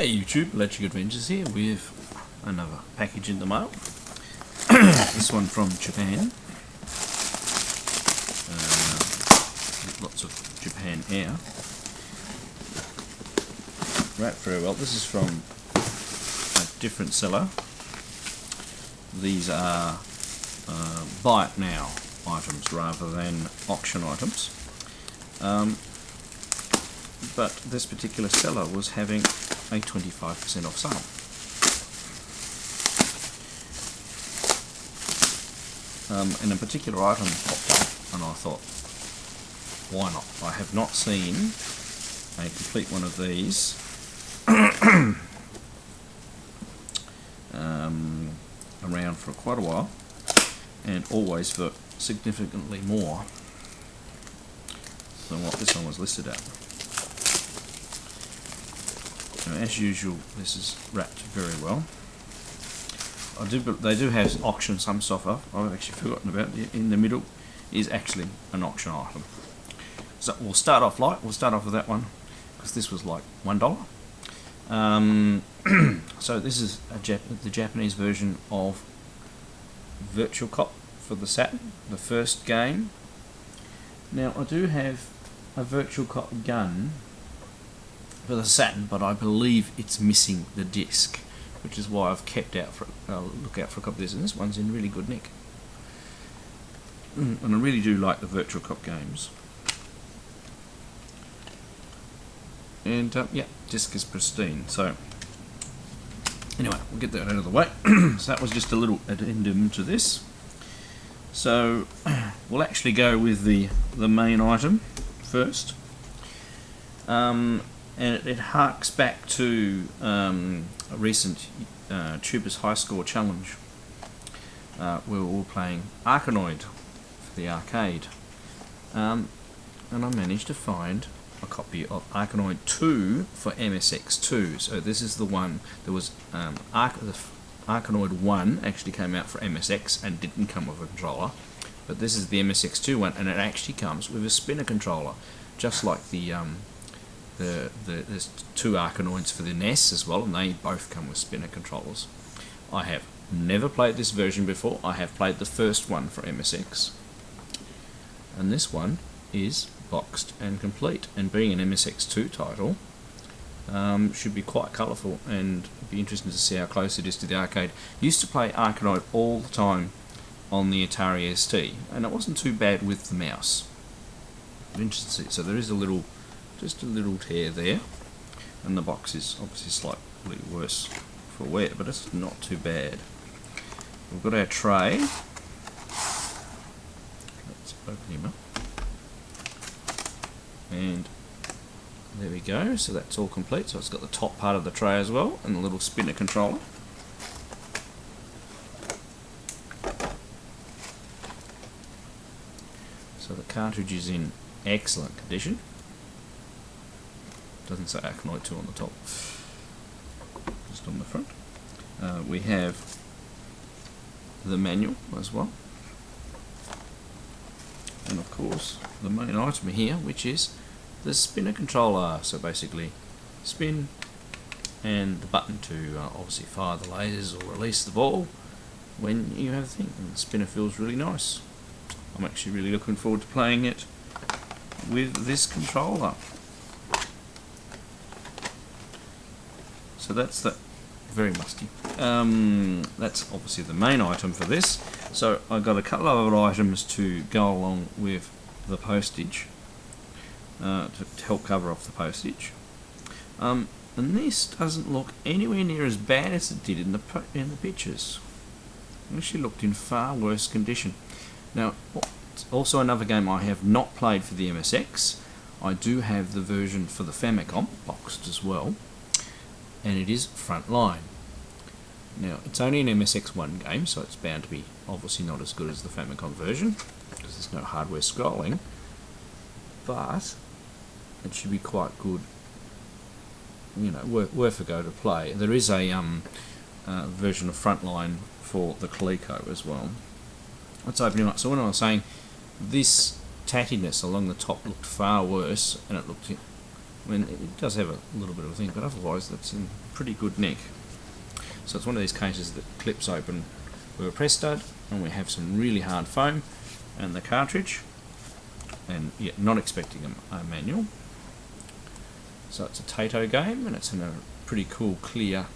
Hey YouTube, Electric Adventures here with another package in the mail. This one from Japan. Lots of Japan air. Wrapped very well. This is from a different seller. These are buy it now items rather than auction items. But this particular seller was having a 25% off sale. And a particular item popped up and I thought, why not? I have not seen a complete one of these around for quite a while, and always for significantly more than what this one was listed at. Now, as usual, this is wrapped very well. They do have auction some stuff up. I've actually forgotten about it. In the middle is actually an auction item. So we'll start off light. We'll start off with that one because this was like $1. So this is the Japanese version of Virtual Cop for the Saturn, the first game. Now I do have a Virtual Cop gun for the Saturn, but I believe it's missing the disc, which is why I've kept out for look out for a copy of this. And this one's in really good nick. And I really do like the Virtual Cop games. And yeah, disc is pristine. So anyway, we'll get that out of the way. So that was just a little addendum to this. So we'll actually go with the main item first. And it harks back to a recent Tubers High Score Challenge where we were all playing Arkanoid for the arcade. And I managed to find a copy of Arkanoid II for MSX2. So this is the one. There was Arkanoid 1 actually came out for MSX and didn't come with a controller, but this is the MSX2 one, and it actually comes with a spinner controller, just like there's two Arkanoids for the NES as well, and they both come with spinner controllers. I have never played this version before. I have played the first one for MSX, and this one is boxed and complete, and being an MSX2 title, should be quite colourful and be interesting to see how close it is to the arcade. Used to play Arkanoid all the time on the Atari ST, and it wasn't too bad with the mouse. Interesting to see. So there is just a little tear there, and the box is obviously slightly worse for wear, but it's not too bad. We've got our tray. Let's open him up. And there we go, so that's all complete. So it's got the top part of the tray as well, and the little spinner controller. So the cartridge is in excellent condition. Doesn't say Arkanoid II on the top, just on the front. We have the manual as well, and of course the main item here, which is the spinner controller. So basically spin and the button to obviously fire the lasers or release the ball when you have a thing, and the spinner feels really nice. I'm actually really looking forward to playing it with this controller. So that's that. Very musty. That's obviously the main item for this. So I got a couple of other items to go along with the postage, to help cover off the postage. And this doesn't look anywhere near as bad as it did in the pictures. It actually looked in far worse condition. Now, it's also another game I have not played for the MSX. I do have the version for the Famicom boxed as well, and it is Frontline. Now, it's only an MSX1 game, so it's bound to be obviously not as good as the Famicom version, because there's no hardware scrolling, but it should be quite good, you know, worth a go to play. There is a version of Frontline for the Coleco as well. Let's open him up. So when I was saying this tattiness along the top looked far worse, and it looked mean, it does have a little bit of a thing, but otherwise that's in pretty good nick. So it's one of these cases that clips open with a press stud, and we have some really hard foam and the cartridge, and yeah, not expecting a manual. So it's a Taito game, and it's in a pretty cool clear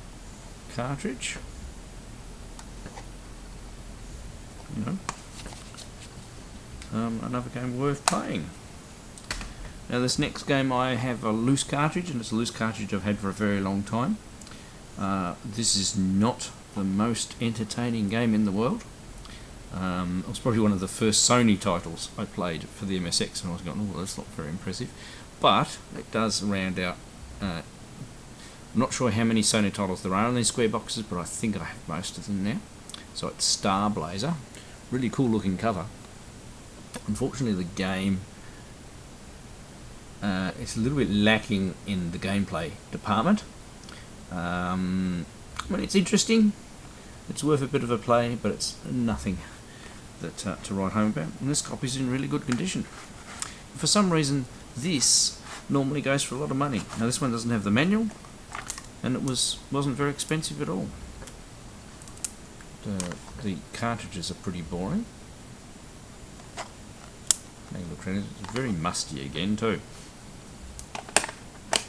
cartridge. You know, another game worth playing. Now this next game, I have a loose cartridge, and it's a loose cartridge I've had for a very long time. This is not the most entertaining game in the world. It was probably one of the first Sony titles I played for the MSX, and I was going, oh, that's not very impressive. But it does round out. I'm not sure how many Sony titles there are on these square boxes, but I think I have most of them now. So it's Starblazer. Really cool looking cover. Unfortunately, the game it's a little bit lacking in the gameplay department. I mean, it's interesting. It's worth a bit of a play, but it's nothing that to write home about. And this copy's in really good condition. For some reason, this normally goes for a lot of money. Now this one doesn't have the manual, and it wasn't very expensive at all. The cartridges are pretty boring. It's very musty again too.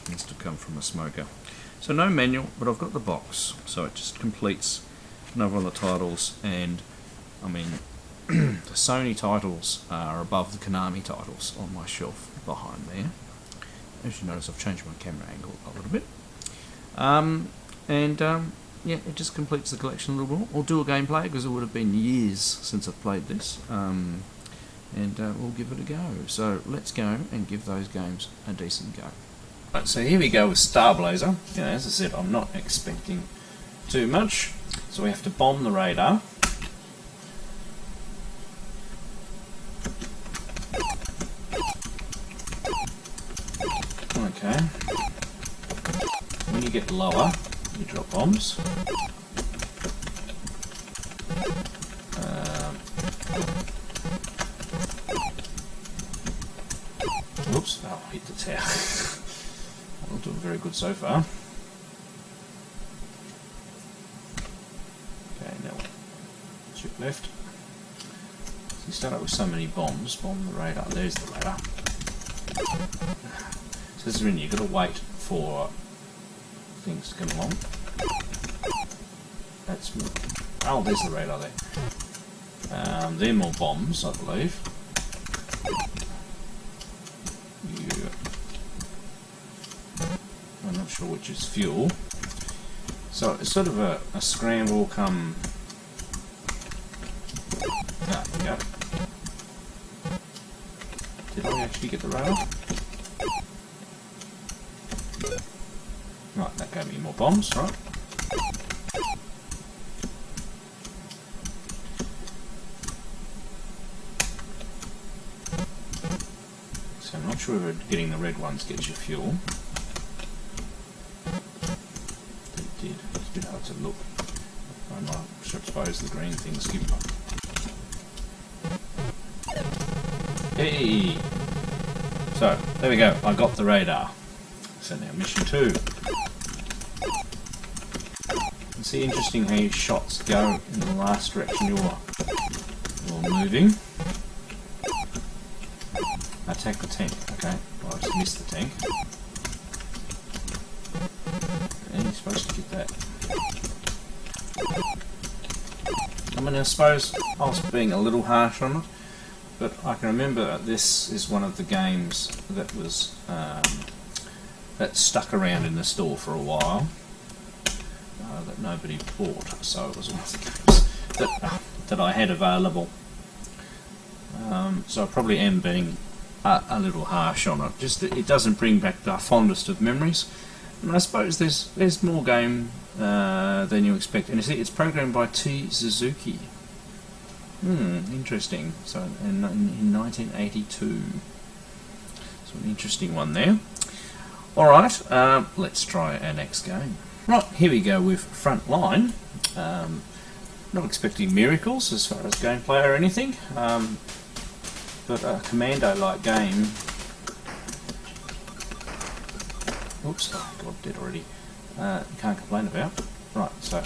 Must have come from a smoker. So no manual, but I've got the box, so it just completes another one of the titles. And I mean, the Sony titles are above the Konami titles on my shelf behind there. As you notice, I've changed my camera angle a little bit. Yeah, it just completes the collection a little more. I'll do a gameplay because it would have been years since I've played this, and we'll give it a go. So let's go and give those games a decent go. Right, so here we go with Starblazer. You know, as I said, I'm not expecting too much, so we have to bomb the radar. Okay. When you get lower, you drop bombs. Oops, oh, hit the tower. I'm not doing very good so far. Okay, now shift left. So you start out with so many bombs, bomb the radar. There's the radar. So this is when you've got to wait for things to come along. That's more. Oh, there's the radar there. They're more bombs, I believe. I'm not sure which is fuel. So it's sort of a scramble come. Ah, there we go. Did I actually get the radar? Right, that gave me more bombs, right? So I'm not sure if getting the red ones gets you fuel. But it did. It's a bit hard to look. I suppose the green things give up. Hey! So, there we go. I got the radar. So now mission 2. It's interesting how your shots go in the last direction you're moving. Attack the tank. Okay, well, I just missed the tank. And you're supposed to get that. I mean, I suppose I was being a little harsh on it, but I can remember this is one of the games that was that stuck around in the store for a while. That nobody bought, so it was one of the games that I had available. So I probably am being a little harsh on it. Just it doesn't bring back the fondest of memories. And I suppose there's more game than you expect. And you see, it's programmed by T. Suzuki. Interesting. So in 1982. So an interesting one there. All right, let's try our next game. Right, here we go with Frontline. Not expecting miracles as far as gameplay or anything, but a commando-like game Oops, oh god, dead already. You can't complain about. Right, so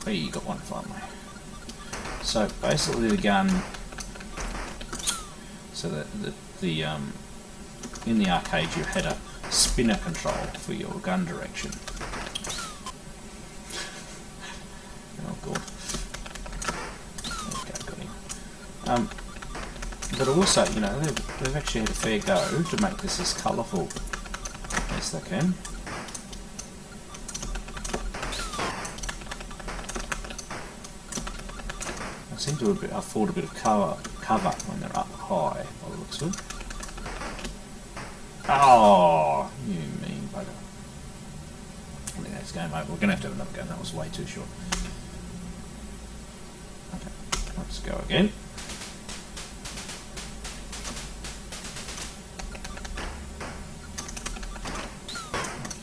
oh, you got one finally. So basically the gun, so that the in the arcade you had a spinner control for your gun direction. Oh god. Okay, got him. But also, you know, they've actually had a fair go to make this as colourful as they can. They seem to afford a bit of cover when they're up high, by the looks of it. Oh, you mean bugger. I think that's game over. We're going to have another go. That was way too short. Okay, let's go again.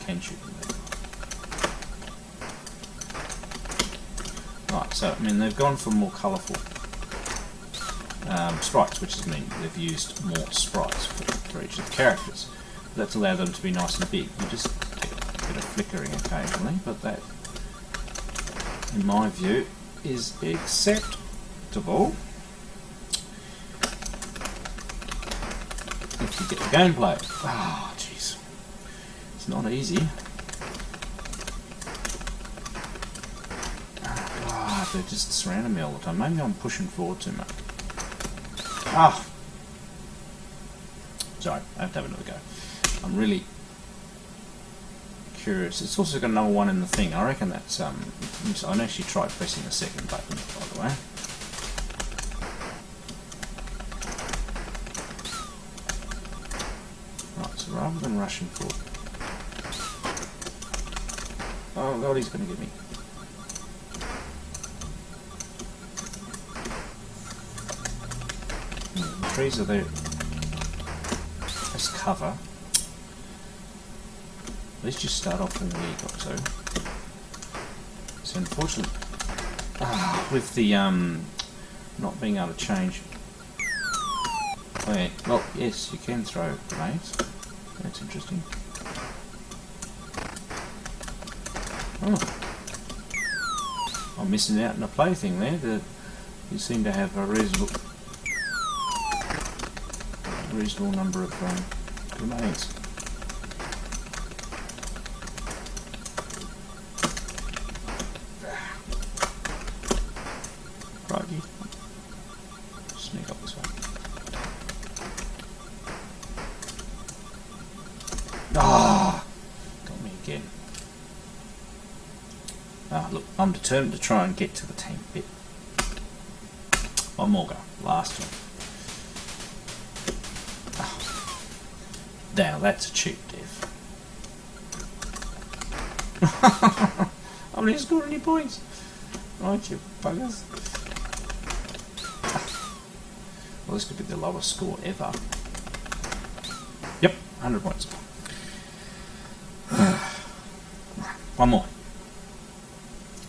Can shoot them there. Right, so I mean they've gone for more colourful sprites, which means they've used more sprites for each of the characters. That's allowed them to be nice and big. You just get a bit of flickering occasionally, but that, in my view, is acceptable if you get the gameplay. Ah, jeez. It's not easy. Oh, God, they're just surrounding me all the time. Maybe I'm pushing forward too much. Ah! Sorry, I have to have another go. I'm really curious. It's also got another one in the thing. I reckon that's I actually tried pressing the second button, by the way. Right, so rather than rushing forward. Oh god, he's going to get me. The trees are there as cover. At least you start off from where you got to. So unfortunately, with the not being able to change. Oh, yeah. Well, yes, you can throw grenades. That's interesting. Oh, I'm missing out on a plaything there. You seem to have a reasonable number of grenades. Crikey. Sneak up this way. Ah! Got me again. Ah, look, I'm determined to try and get to the tank bit. One more go. Last one. Now that's a cheap death. I haven't scored any points. Right, you buggers. Well, this could be the lowest score ever. Yep, 100 points. One more.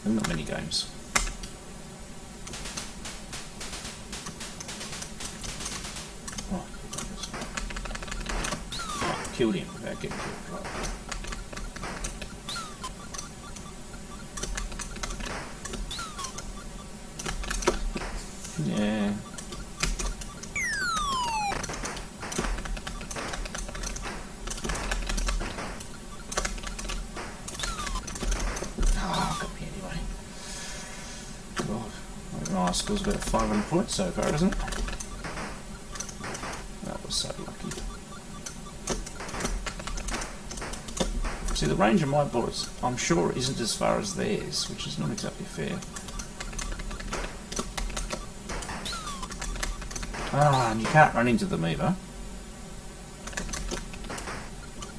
There's not many games. Killed him without getting killed, right? Yeah. Oh, got me anyway. God. My score's about 500 points so far, isn't it? That was so lucky. See, the range of my bullets, I'm sure, isn't as far as theirs, which is not exactly fair. Ah, and you can't run into them either.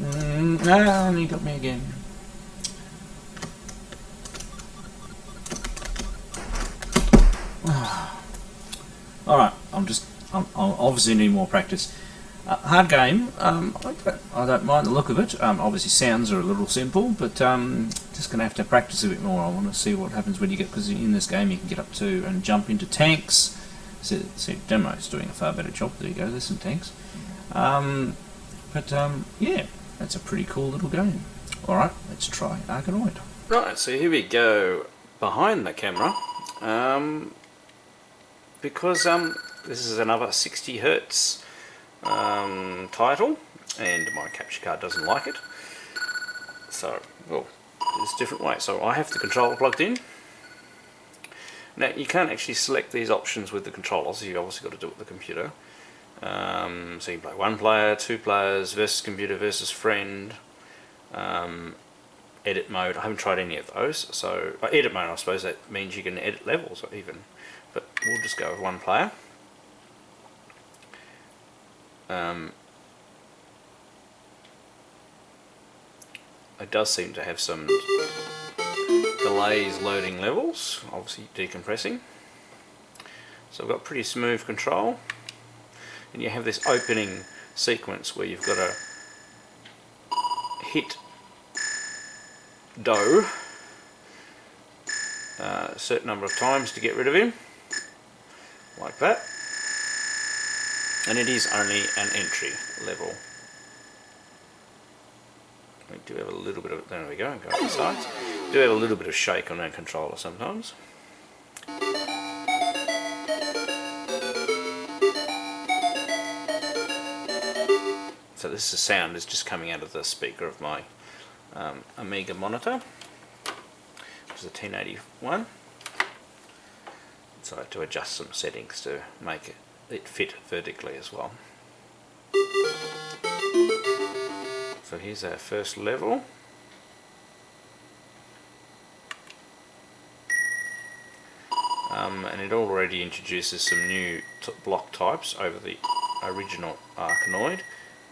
Ah, and he got me again. Alright, I'm obviously need more practice. Hard game. I don't mind the look of it. Obviously sounds are a little simple, but just going to have to practice a bit more. I want to see what happens when you get, because in this game you can get up to and jump into tanks, See, demo is doing a far better job. There you go. There's some tanks. Yeah, that's a pretty cool little game. All right, let's try Arkanoid. Right, so here we go behind the camera. Because this is another 60 Hertz title, and my capture card doesn't like it. So, well, there's different ways. So I have the controller plugged in. Now you can't actually select these options with the controller, so you've obviously got to do it with the computer. So you can play 1 player, 2 players, versus computer, versus friend, edit mode. I haven't tried any of those. So edit mode, I suppose that means you can edit levels even, but we'll just go with 1 player. It does seem to have some delays loading levels, obviously decompressing. So I've got pretty smooth control, and you have this opening sequence where you've got to hit Doe a certain number of times to get rid of him, like that. And it is only an entry level. We do have a little bit of, there we go, go to the sides. We do have a little bit of shake on our controller sometimes. So this is sound is just coming out of the speaker of my Amiga monitor, which is a 1081. So I had to adjust some settings to make it fit vertically as well. So here's our first level. And it already introduces some new block types over the original Arkanoid,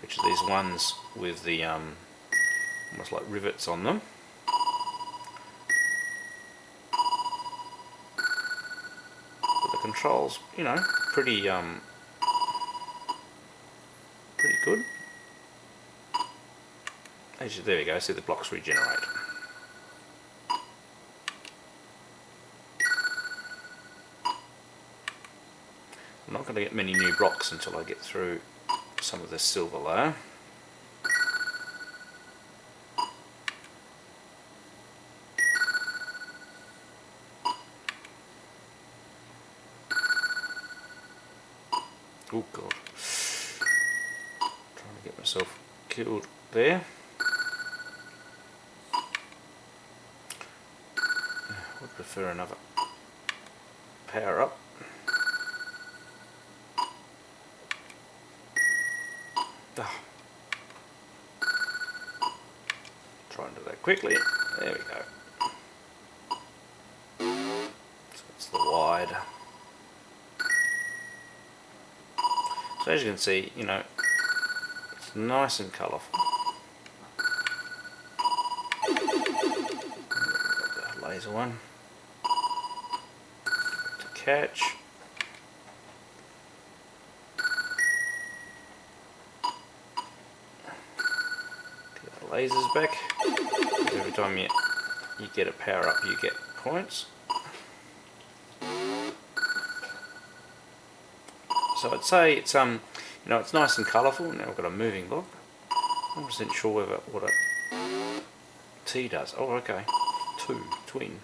which are these ones with the almost like rivets on them. But the controls, you know, pretty good. There we go, see the blocks regenerate. I'm not going to get many new blocks until I get through some of this silver layer. Oh god. Trying to get myself killed there. I would prefer another power up. Oh. Try and do that quickly. There we go. So it's the wide. So as you can see, you know, it's nice and colourful. The laser one to catch. Get the lasers back. Because every time you get a power up, you get points. So I'd say it's you know, it's nice and colourful. Now I've got a moving block. I'm not 100% sure whether what a T does. Oh, okay. Twin.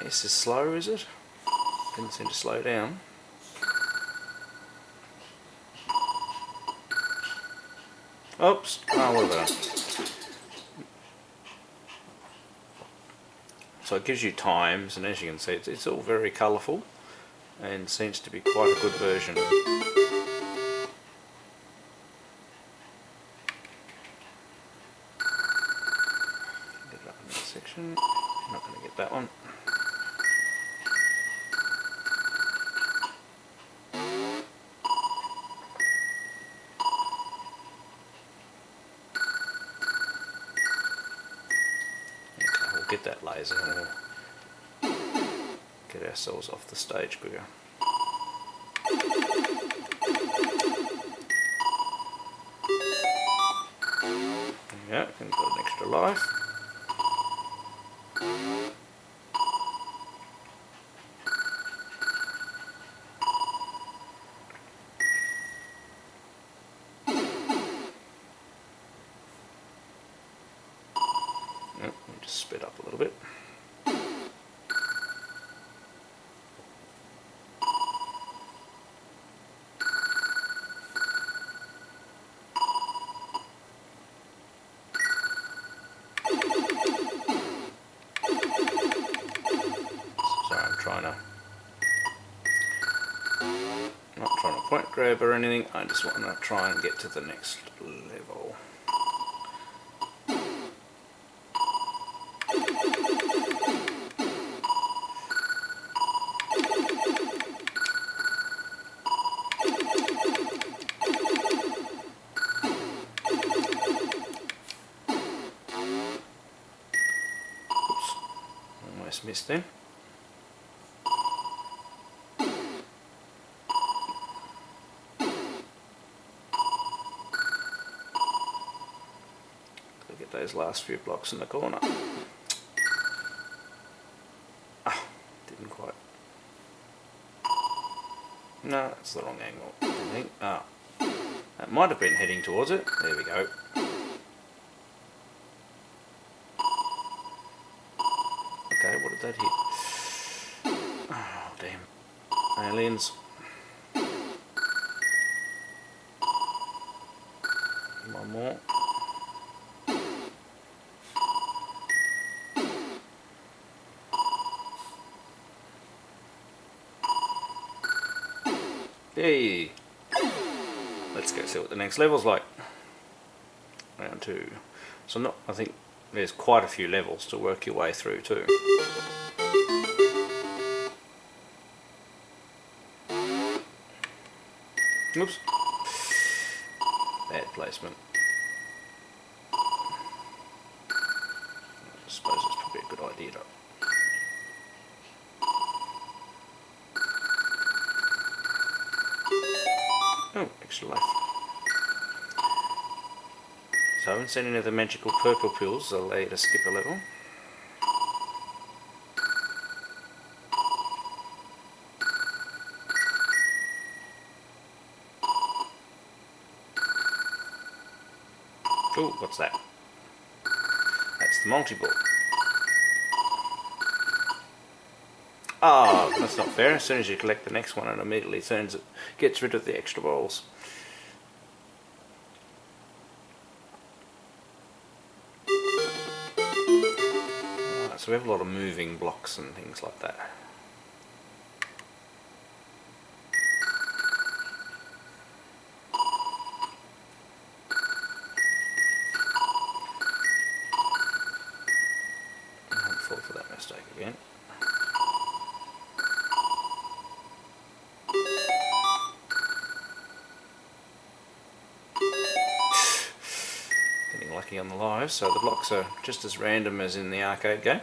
This is slow, is it? Didn't seem to slow down. Oops. Oh, what about it? So it gives you times, and as you can see, it's all very colourful. And seems to be quite a good version. Get it up in that section. I'm not going to get that one. Okay, we'll get that laser and we'll get ourselves off the stage quicker. Yeah, and got an extra life. sped up a little bit. Not trying to point grab or anything, I just want to try and get to the next level. Oops, almost missed there. Get those last few blocks in the corner. Ah, didn't quite. No, that's the wrong angle, I think. Ah, that might have been heading towards it. There we go. Okay, what did that hit? Oh, damn. Aliens. One more. Hey, let's go see what the next level's like. Round 2. So I think there's quite a few levels to work your way through too. Oops. Bad placement. I suppose it's probably a good idea to. Oh, extra life. So instead of the magical purple pills, they'll allow you to skip a level. Oh, what's that? That's the multi-ball. Ah, oh, that's not fair. As soon as you collect the next one, it immediately gets rid of the extra balls. Alright, so we have a lot of moving blocks and things like that. I won't fall for that mistake again. Lucky on the lives, so the blocks are just as random as in the arcade game.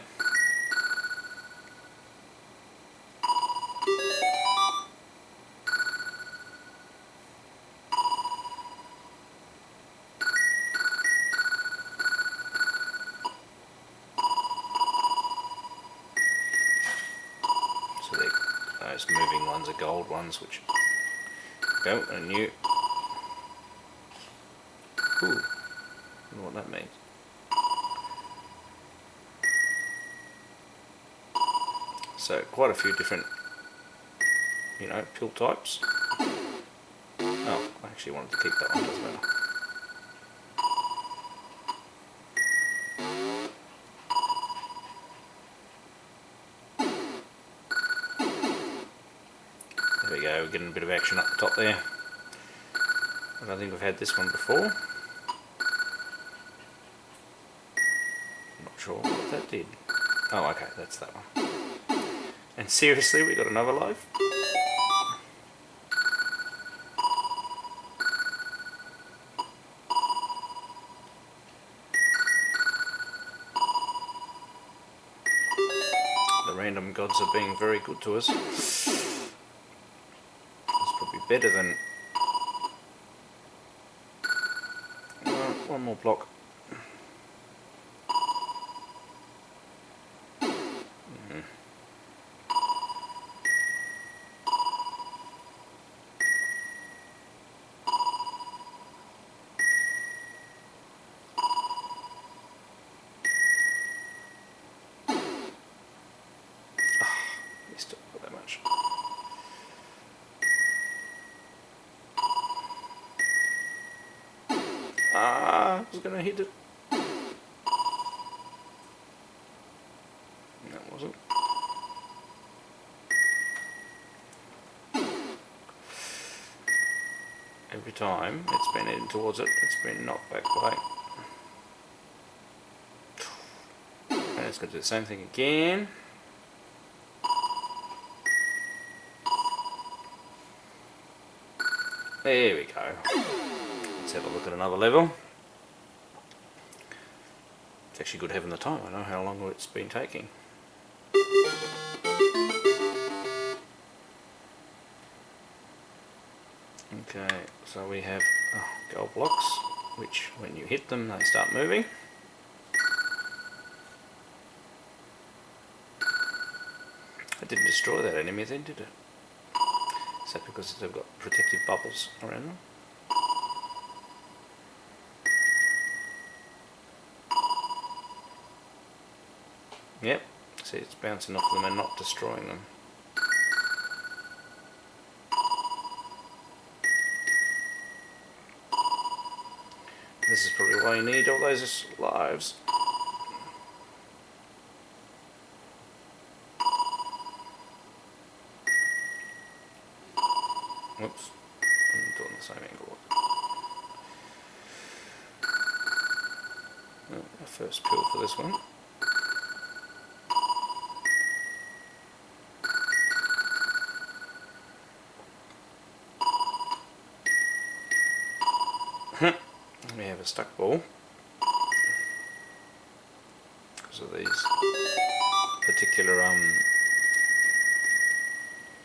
So those moving ones are gold ones, which go and new. Ooh. I don't know what that means. So quite a few different, pill types. Oh, I actually wanted to keep that one, doesn't matter. There we go, we're getting a bit of action up the top there. I don't think we've had this one before. Sure what that did. Oh, okay, that's that one. And seriously, we got another life? The random gods are being very good to us. It's probably better than... one more block. going to hit it. That wasn't. Every time it's been heading towards it, it's been knocked back by. And it's going to do the same thing again. There we go. Let's have a look at another level. It's actually good having the time. I know how long it's been taking. Okay, so we have gold blocks, which when you hit them they start moving. It didn't destroy that enemy then, did it? Is that because they've got protective bubbles around them? Yep, see, it's bouncing off them and not destroying them. This is probably why you need all those lives. Whoops, I'm doing the same angle. Oh, our first pill for this one. We have a stuck ball because of these particular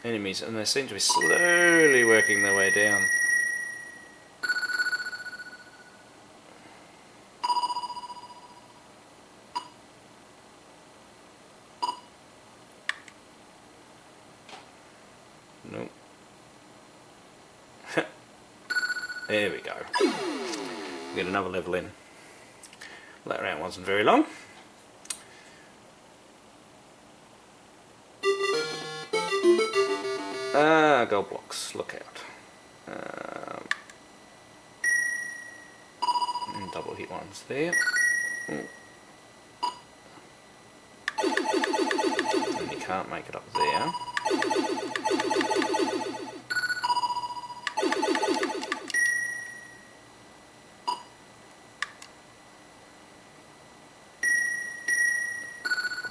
enemies, and they seem to be slowly working their way down. Nope. There we go. We'll get another level in. That round wasn't very long. Gold blocks, look out. And double hit ones there. Ooh. And you can't make it up there.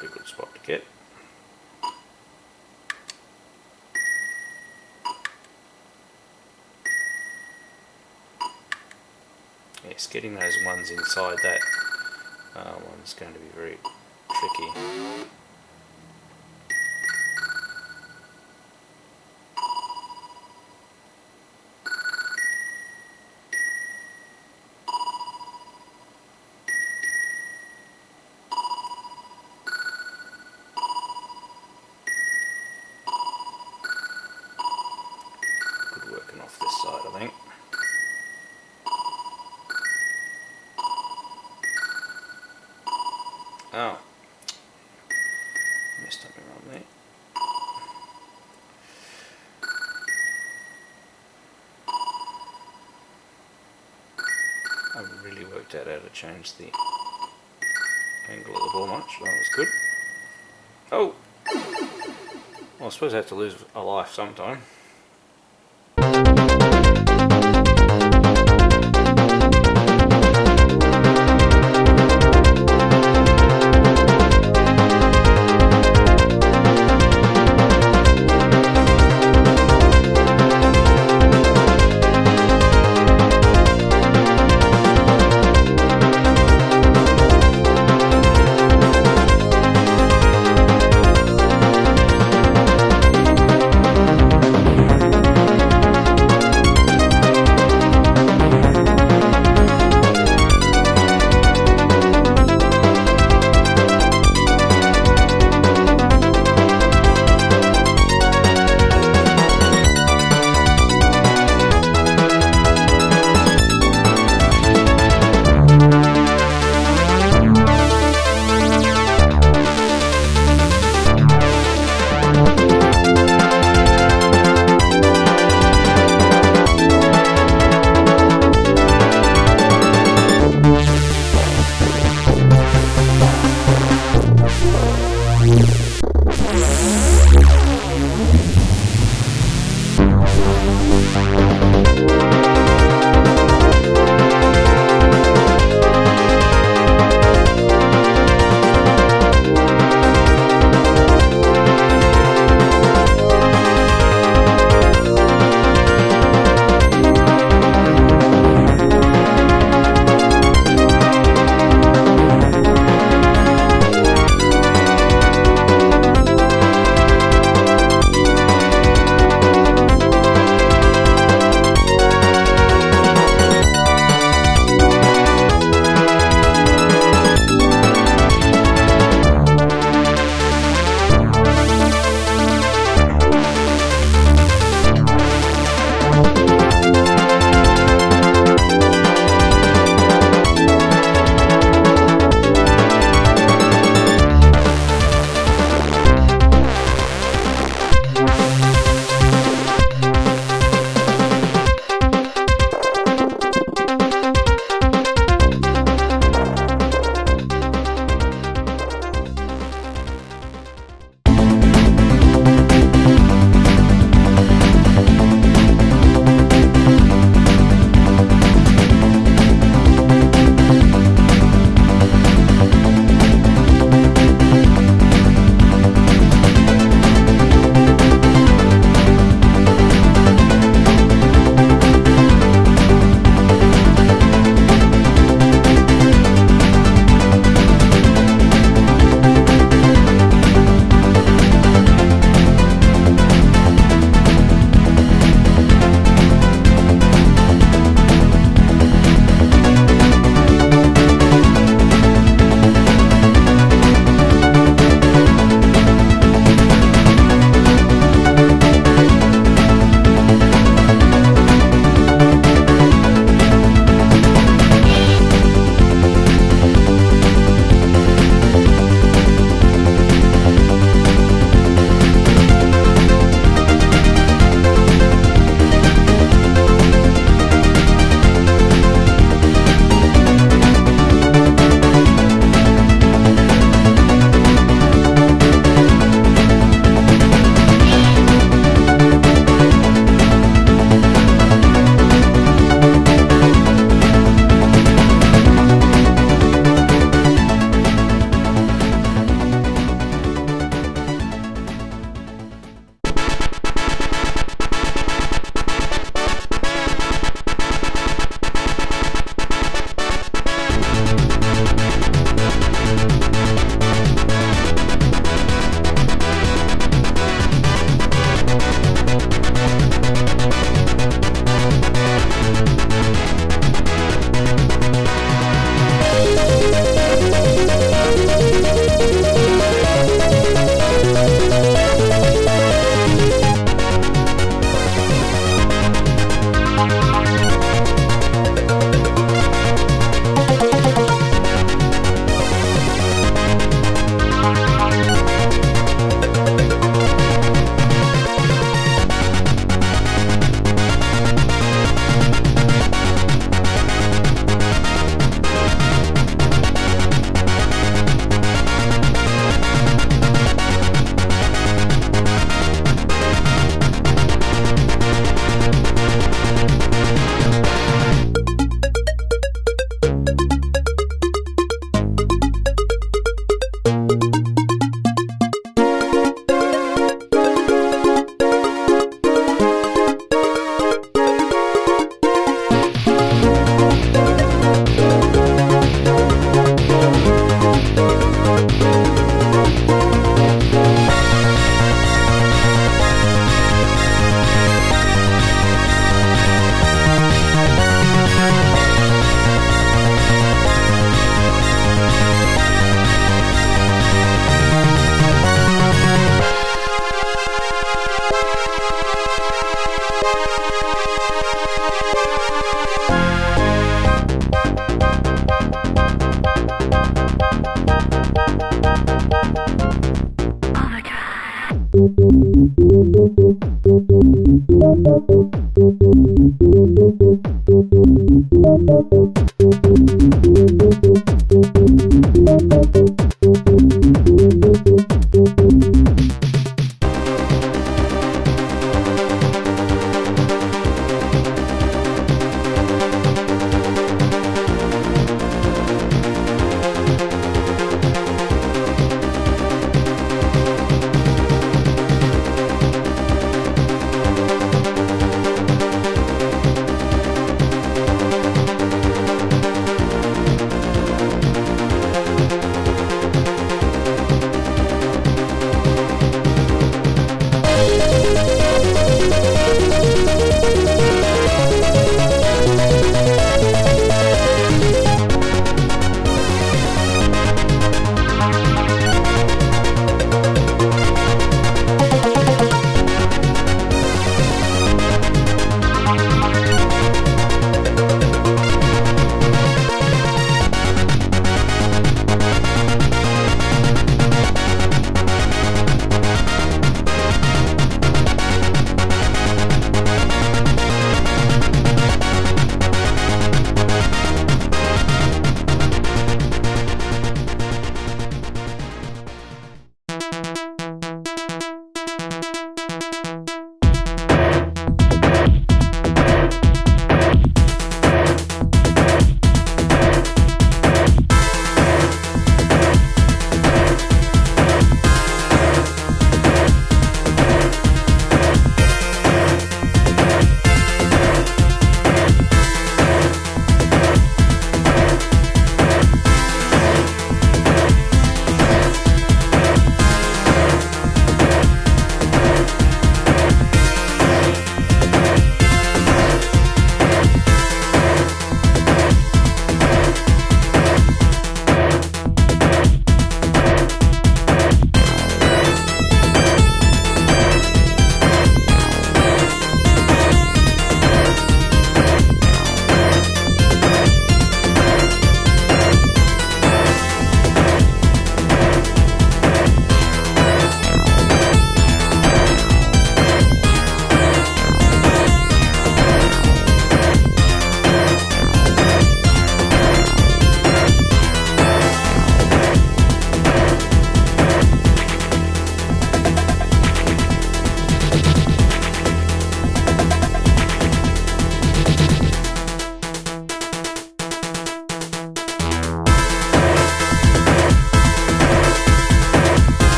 Be a good spot to get. Yes, getting those ones inside that one's going to be very tricky. Good working off this side, I think. Oh, messed up my run there. I haven't really worked out how to change the angle of the ball much. That was good. Oh! Well, I suppose I have to lose a life sometime.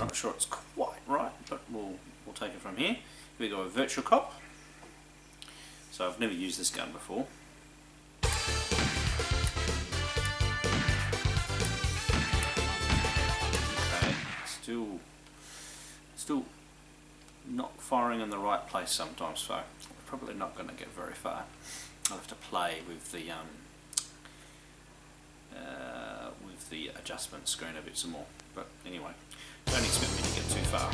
not sure it's quite right, but we'll take it from here. Here we go with Virtual Cop. So I've never used this gun before. Okay, still not firing in the right place sometimes, so we're probably not going to get very far. I'll have to play with the adjustment screen a bit some more. But anyway, don't expect me to get too far.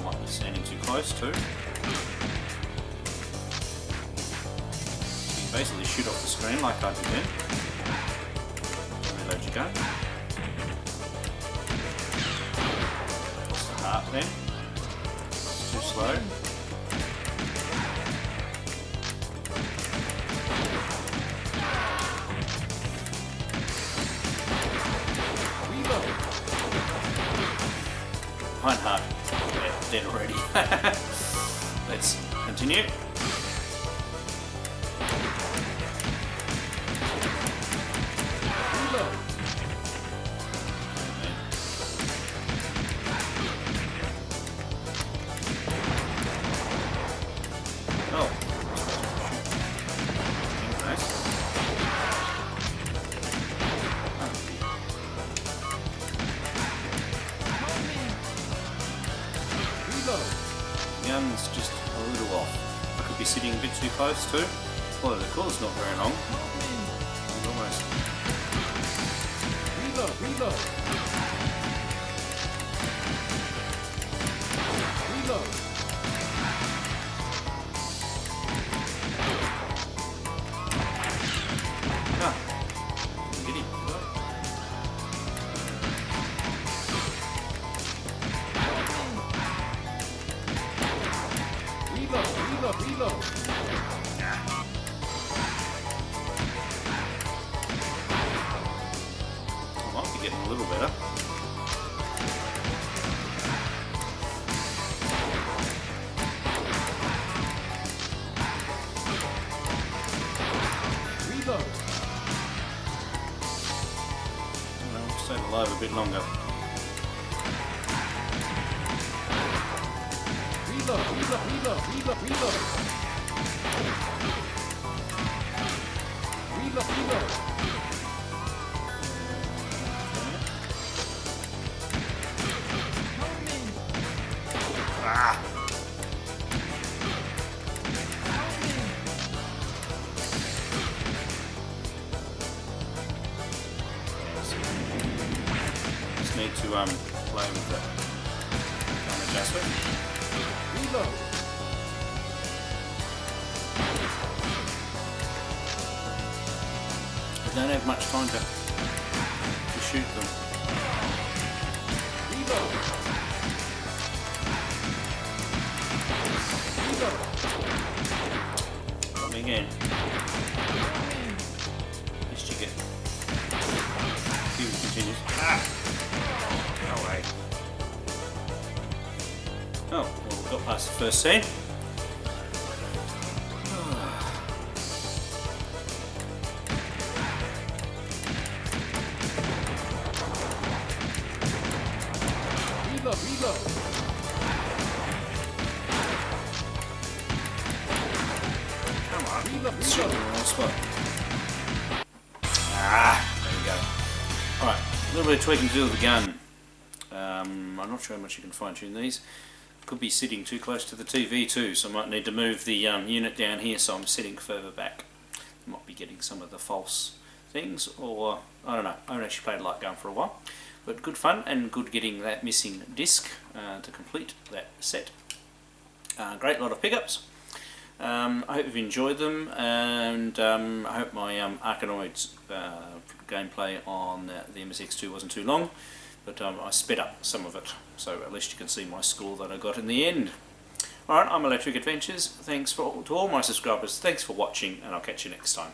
Might be standing too close too. You basically shoot off the screen like I did then. Reload your gun. That's the heart then. It's too slow. Behind heart. Yeah, dead already. Let's continue. Oh. Nice. Gun's just a little off. I could be sitting a bit too close too. Although the cool's not very long. Almost. Reload. Ah, get him. Reload. I might be getting a little better. Reload. I'll stay alive a bit longer. Reload. Ah. Just need to play with the gun adjustment. Reload. I don't have much time to shoot them. Reload. Got me again. Missed you get. See if it continues. Ah! No way. Oh, well, we got past the first scene. Reload. Come on. Reload. Shoot in the wrong spot. Ah, there we go. Alright, a little bit of tweaking to do with the gun. I'm not sure how much you can fine tune these. Could be sitting too close to the TV too, so I might need to move the unit down here so I'm sitting further back. I might be getting some of the false things, or I don't know. I haven't actually played a light gun for a while. But good fun and good getting that missing disc to complete that set. Great lot of pickups. I hope you've enjoyed them, and I hope my Arkanoid gameplay on the MSX2 wasn't too long, but I sped up some of it, so at least you can see my score that I got in the end. Alright, I'm Electric Adventures. Thanks to all my subscribers. Thanks for watching, and I'll catch you next time.